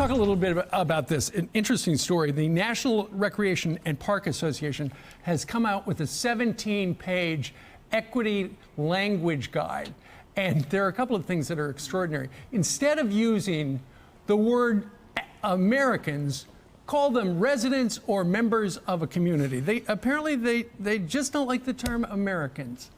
talk a little bit about this. An interesting story. The National Recreation and Park Association has come out with a 17-page equity language guide. And there are a couple of things that are extraordinary. Instead of using the word Americans, call them residents or members of a community. They just don't like the term Americans.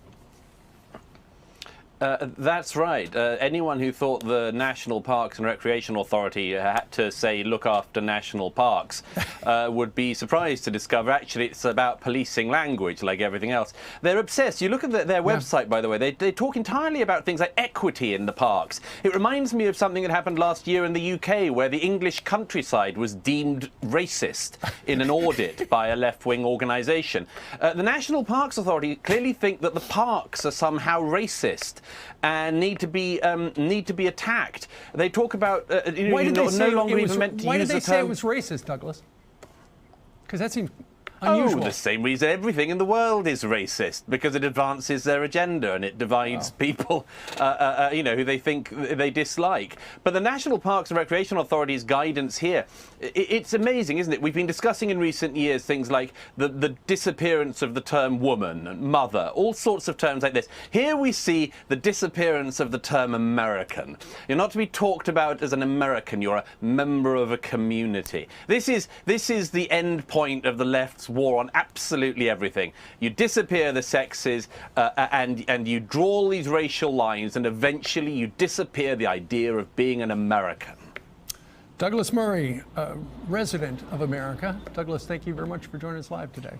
That's right. Anyone who thought the National Parks and Recreation Authority had to say look after national parks would be surprised to discover actually it's about policing language like everything else. They're obsessed. You look at their website, by the way, they talk entirely about things like equity in the parks. It reminds me of something that happened last year in the UK where the English countryside was deemed racist in an audit by a left-wing organisation. The National Parks Authority clearly think that the parks are somehow racist and need to be attacked. They talk about why did they say no longer even meant to use the term. Why did they say it was racist, Douglas? Because that seems unusual. Oh, the same reason everything in the world is racist, because it advances their agenda and it divides people, who they think they dislike. But the National Parks and Recreation Authority's guidance here, it's amazing, isn't it? We've been discussing in recent years things like the disappearance of the term woman and mother, all sorts of terms like this. Here we see the disappearance of the term American. You're not to be talked about as an American, you're a member of a community. This is the end point of the left's war on absolutely everything. You disappear the sexes and you draw these racial lines, and eventually you disappear the idea of being an American. Douglas Murray, resident of America. Douglas, thank you very much for joining us live today.